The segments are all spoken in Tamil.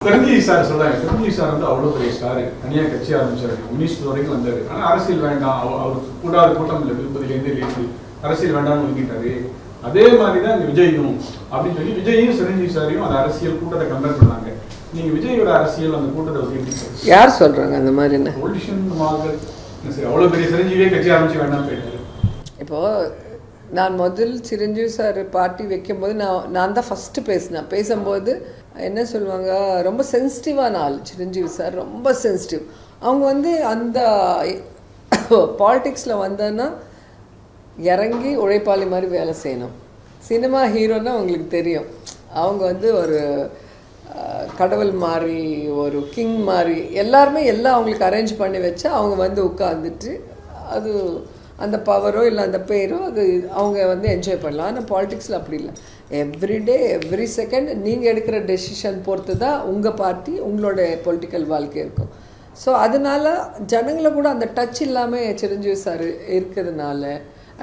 சிரஞ்சீவி சார் சொல்றாங்க. சிரஞ்சீவி சார் வந்து அவ்வளோ பெரிய ஸ்டார், தனியாக கட்சி ஆரம்பிச்சாரு, கம்யூனிஸ்ட் வரைக்கும் வந்தாரு. ஆனால் அரசியல் வேண்டாம், அவர் கூடாத கூட்டம் இல்லை, திருப்பதியிலேருந்து லேசி அரசியல் வேண்டாம்னு ஒதுக்கிட்டாரு. அதே மாதிரி தான் விஜயும் அப்படின்னு சொல்லி விஜயும் சிரஞ்சீவி சாரையும் அந்த அரசியல் கூட்டத்தை கம்பேர் பண்ணாங்க. நீங்க விஜயோட அரசியல் அந்த கூட்டத்தை ஒதுக்கி யார் சொல்றாங்க அந்த மாதிரி? என்ன பொலிட்டிஷியன் அவ்வளோ பெரிய சிரஞ்சீவியே கட்சி ஆரம்பிச்சு வேண்டாம் போயிட்டாரு. இப்போ நான் முதல் சிரஞ்சீவி சார் பார்ட்டி வைக்கும்போது நான் தான் ஃபஸ்ட்டு பேசும்போது என்ன சொல்லுவாங்க, ரொம்ப சென்சிட்டிவான ஆள் சிரஞ்சீவி சார், ரொம்ப சென்சிட்டிவ். அவங்க வந்து அந்த பாலிட்டிக்ஸில் வந்தோன்னா இறங்கி உழைப்பாளி மாதிரி வேலை செய்யணும். சினிமா ஹீரோன்னா அவங்களுக்கு தெரியும், அவங்க வந்து ஒரு கடவுள் மாதிரி, ஒரு கிங் மாதிரி, எல்லாருமே எல்லாம் அவங்களுக்கு அரேஞ்ச் பண்ணி வச்சு அவங்க வந்து உட்காந்துட்டு அது அந்த பவரோ இல்லை அந்த பேரோ அது அவங்க வந்து என்ஜாய் பண்ணலாம். ஆனால் பாலிட்டிக்ஸில் அப்படி இல்லை. எவ்ரிடே எவ்ரி செகண்ட் நீங்கள் எடுக்கிற டெசிஷன் பொறுத்து தான் உங்கள் பார்ட்டி உங்களோட பொலிட்டிக்கல் வாழ்க்கை இருக்கும். ஸோ அதனால ஜனங்களை கூட அந்த டச் இல்லாமல் சிரஞ்சீவி சார் இருக்கிறதுனால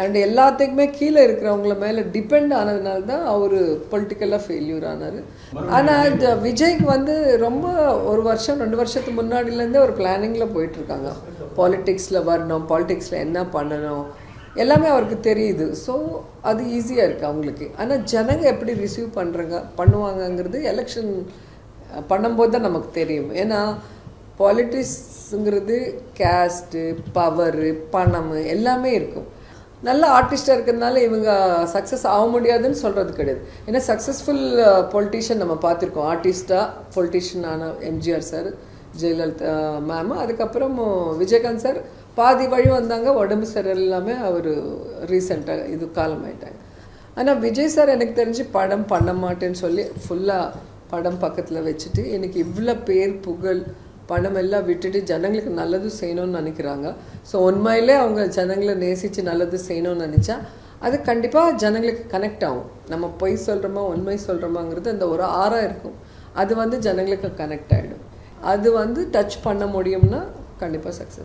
அண்ட் எல்லாத்துக்குமே கீழே இருக்கிறவங்கள மேலே டிபெண்ட் ஆனதுனால தான் அவர் பொலிட்டிக்கலாக ஃபெயில்யூர் ஆனார். ஆனால் இந்த விஜய்க்கு வந்து ரொம்ப ஒரு வருஷம் 2 வருஷத்துக்கு முன்னாடிலேருந்தே ஒரு பிளானிங்கில் போயிட்டுருக்காங்க. பாலிட்டிக்ஸில் வரணும், பாலிட்டிக்ஸில் என்ன பண்ணணும் எல்லாமே அவருக்கு தெரியுது. ஸோ அது ஈஸியாக இருக்குது அவங்களுக்கு. ஆனால் ஜனங்க எப்படி ரிசீவ் பண்ணுவாங்கங்கிறது எலெக்ஷன் பண்ணும்போது தான் நமக்கு தெரியும். ஏன்னா பாலிட்டிக்ஸுங்கிறது கேஸ்ட்டு, பவரு, பணம் எல்லாமே இருக்கும். நல்ல ஆர்டிஸ்டாக இருக்கிறதுனால இவங்க சக்ஸஸ் ஆக முடியாதுன்னு சொல்கிறது கிடையாது. ஏன்னா சக்ஸஸ்ஃபுல் பொலிட்டிஷியன் நம்ம பார்த்துருக்கோம். ஆர்டிஸ்டாக பொலிட்டிஷியனான எம்ஜிஆர் சார், ஜெயலலிதா மேம், அதுக்கப்புறம் விஜயகாந்த் சார் பாதி வழி வந்தாங்க, உடம்பு சரியில்லாமே அவர் ரீசெண்டாக இது காலமாயிட்டாங்க. ஆனால் விஜய் சார் எனக்கு தெரிஞ்சு படம் பண்ண மாட்டேன்னு சொல்லி ஃபுல்லாக படம் பக்கத்தில் வச்சுட்டு எனக்கு இவ்வளோ பேர் புகழ் பணம் எல்லாம் விட்டுட்டு ஜனங்களுக்கு நல்லது செய்யணும்னு நினைக்கிறாங்க. ஸோ உண்மையிலே அவங்க ஜனங்களை நேசித்து நல்லது செய்யணும்னு நினச்சா அது கண்டிப்பாக ஜனங்களுக்கு கனெக்ட் ஆகும். நம்ம பொய் சொல்கிறோமா உண்மை சொல்கிறோமாங்கிறது அந்த ஒரு ஆறாக இருக்கும். அது வந்து ஜனங்களுக்கு கனெக்ட் ஆகிடும். அது வந்து டச் பண்ண முடியும்னா கண்டிப்பாக சக்ஸஸ்.